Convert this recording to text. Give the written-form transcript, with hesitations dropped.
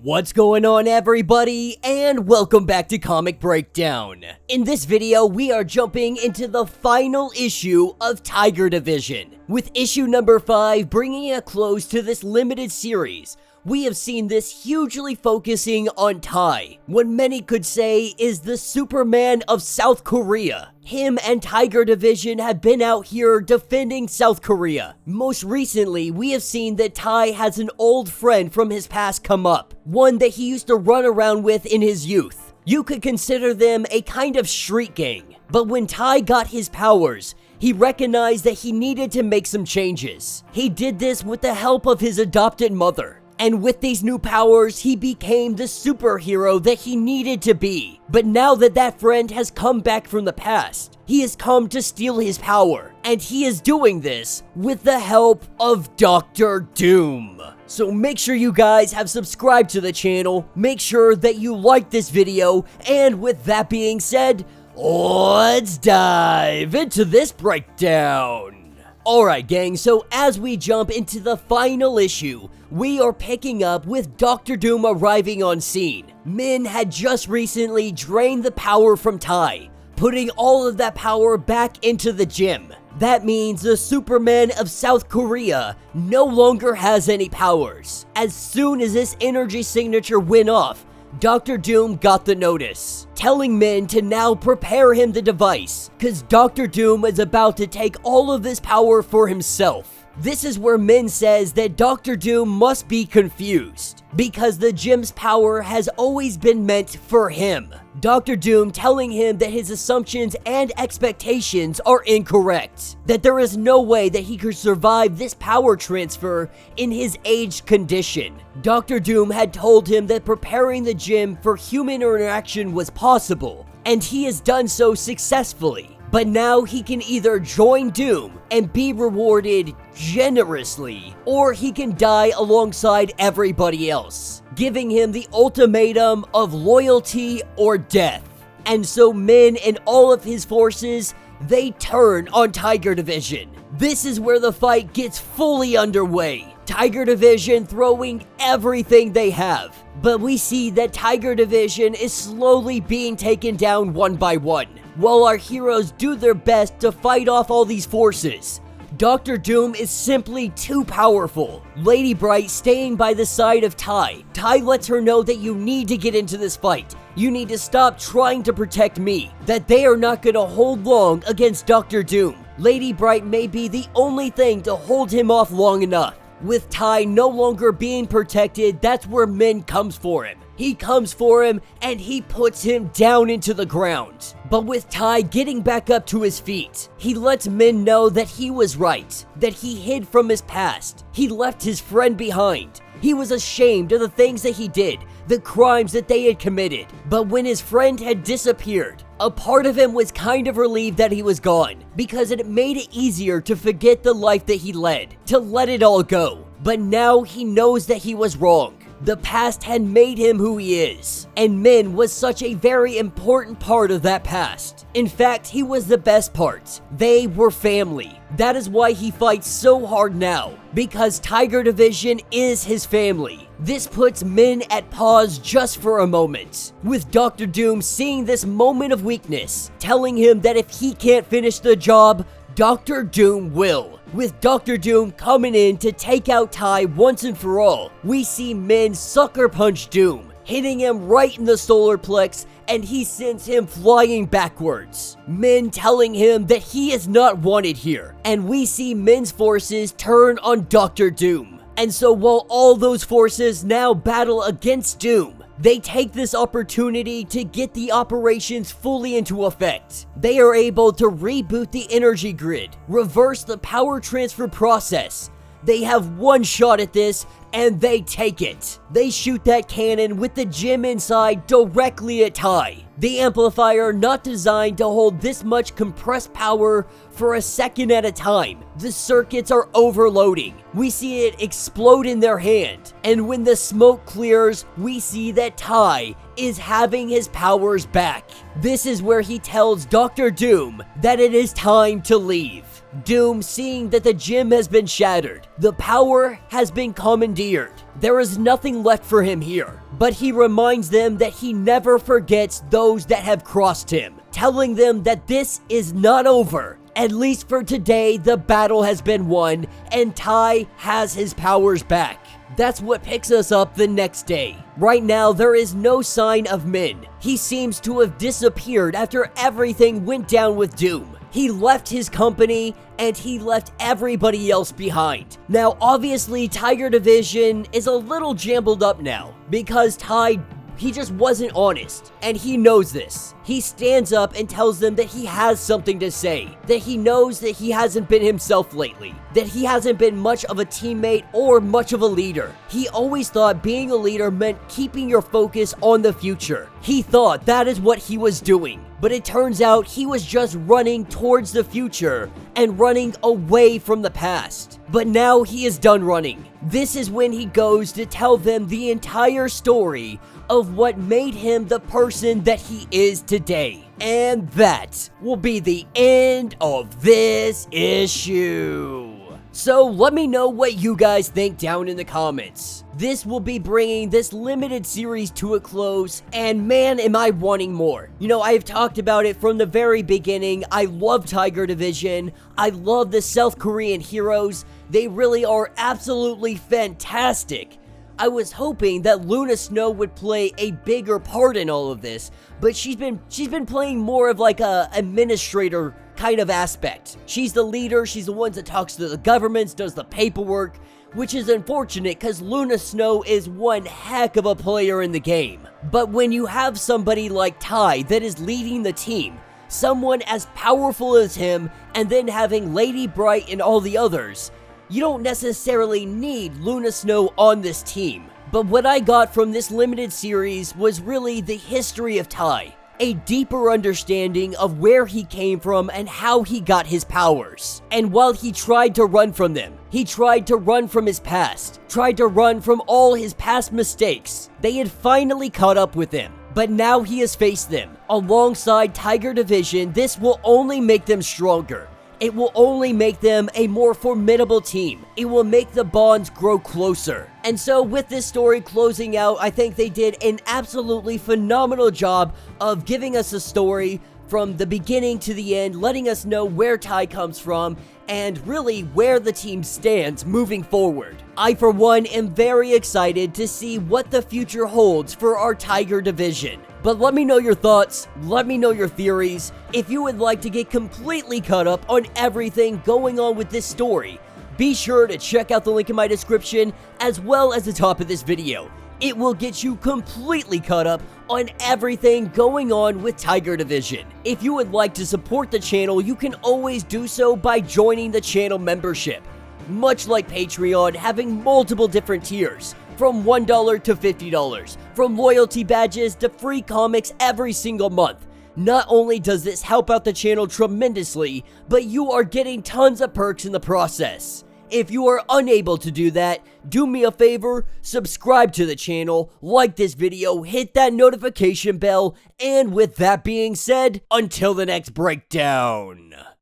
What's going on, everybody, and welcome back to Comic Breakdown. In this video, we are jumping into the final issue of Tiger Division, with issue number 5 bringing a close to this limited series. We have seen this hugely focusing on Tai, what many could say is the Superman of South Korea. Him and Tiger Division have been out here defending South Korea. Most recently, we have seen that Tai has an old friend from his past come up, one that he used to run around with in his youth. You could consider them a kind of street gang. But when Tai got his powers, he recognized that he needed to make some changes. He did this with the help of his adopted mother. And with these new powers, he became the superhero that he needed to be. But now that that friend has come back from the past, he has come to steal his power. And he is doing this with the help of Dr. Doom. So make sure you guys have subscribed to the channel, make sure that you like this video, and with that being said, let's dive into this breakdown. Alright gang, so as we jump into the final issue, we are picking up with Dr. Doom arriving on scene. Min had just recently drained the power from Tai, putting all of that power back into the gym. That means the Superman of South Korea no longer has any powers. As soon as this energy signature went off, Dr. Doom got the notice, telling Min to now prepare him the device, cause Dr. Doom is about to take all of this power for himself. This is where Min says that Dr. Doom must be confused, because the gym's power has always been meant for him. Dr. Doom telling him that his assumptions and expectations are incorrect, that there is no way that he could survive this power transfer in his aged condition. Dr. Doom had told him that preparing the gym for human interaction was possible, and he has done so successfully. But now he can either join Doom and be rewarded generously, or he can die alongside everybody else, giving him the ultimatum of loyalty or death. And so Min and all of his forces, they turn on Tiger Division. This is where the fight gets fully underway. Tiger Division throwing everything they have. But we see that Tiger Division is slowly being taken down one by one, while our heroes do their best to fight off all these forces. Dr. Doom is simply too powerful. Lady Bright staying by the side of Tai. Tai lets her know that you need to get into this fight. You need to stop trying to protect me. That they are not going to hold long against Dr. Doom. Lady Bright may be the only thing to hold him off long enough. With Tai no longer being protected, that's where Min comes for him. He comes for him and he puts him down into the ground. But with Tai getting back up to his feet, he lets Min know that he was right, that he hid from his past. He left his friend behind. He was ashamed of the things that he did, the crimes that they had committed. But when his friend had disappeared, a part of him was kind of relieved that he was gone, because it made it easier to forget the life that he led, to let it all go. But now he knows that he was wrong. The past had made him who he is, and Min was such a very important part of that past. In fact, he was the best part. They were family. That is why he fights so hard now, because Tiger Division is his family. This puts Min at pause just for a moment, with Dr. Doom seeing this moment of weakness, telling him that if he can't finish the job, Dr. Doom will. With Dr. Doom coming in to take out Tai once and for all, we see Min sucker punch Doom, hitting him right in the solar plex, and he sends him flying backwards. Min telling him that he is not wanted here, and we see Min's forces turn on Dr. Doom. And so while all those forces now battle against Doom, they take this opportunity to get the operations fully into effect. They are able to reboot the energy grid, reverse the power transfer process. They have one shot at this, and they take it. They shoot that cannon with the gem inside directly at Tai. The amplifier not designed to hold this much compressed power for a second at a time. The circuits are overloading. We see it explode in their hand, and when the smoke clears, we see that Tai is having his powers back. This is where he tells Dr. Doom that it is time to leave. Doom, seeing that the gym has been shattered, the power has been commandeered, there is nothing left for him here. But he reminds them that he never forgets those that have crossed him, telling them that this is not over. At least for today, the battle has been won, and Tai has his powers back. That's what picks us up the next day. Right now, there is no sign of Min. He seems to have disappeared after everything went down with Doom. He left his company, and he left everybody else behind. Now, obviously, Tiger Division is a little jumbled up now, because Tai, he just wasn't honest, and he knows this. He stands up and tells them that he has something to say, that he knows that he hasn't been himself lately, that he hasn't been much of a teammate or much of a leader. He always thought being a leader meant keeping your focus on the future. He thought that is what he was doing, but it turns out he was just running towards the future and running away from the past. But now he is done running. This is when he goes to tell them the entire story of what made him the person that he is today. And that will be the end of this issue. So let me know what you guys think down in the comments. This will be bringing this limited series to a close, and man, am I wanting more. You know, I've talked about it from the very beginning. I love Tiger Division. I love the South Korean heroes. They really are absolutely fantastic. I was hoping that Luna Snow would play a bigger part in all of this, but she's been playing more of like a administrator kind of aspect. She's the leader, she's the one that talks to the governments, does the paperwork, which is unfortunate because Luna Snow is one heck of a player in the game. But when you have somebody like Tai that is leading the team, someone as powerful as him, and then having Lady Bright and all the others, you don't necessarily need Luna Snow on this team. But what I got from this limited series was really the history of Tai, a deeper understanding of where he came from and how he got his powers. And while he tried to run from them, he tried to run from his past, tried to run from all his past mistakes, they had finally caught up with him. But now he has faced them. Alongside Tiger Division, this will only make them stronger. It will only make them a more formidable team. It will make the bonds grow closer. And so with this story closing out, I think they did an absolutely phenomenal job of giving us a story from the beginning to the end, letting us know where Tai comes from, and really where the team stands moving forward. I, for one, am very excited to see what the future holds for our Tiger Division. But let me know your thoughts, let me know your theories. If you would like to get completely caught up on everything going on with this story, be sure to check out the link in my description as well as the top of this video. It will get you completely caught up on everything going on with Tiger Division. If you would like to support the channel, you can always do so by joining the channel membership. Much like Patreon, having multiple different tiers, from $1 to $50, from loyalty badges to free comics every single month. Not only does this help out the channel tremendously, but you are getting tons of perks in the process. If you are unable to do that, do me a favor, subscribe to the channel, like this video, hit that notification bell, and with that being said, until the next breakdown.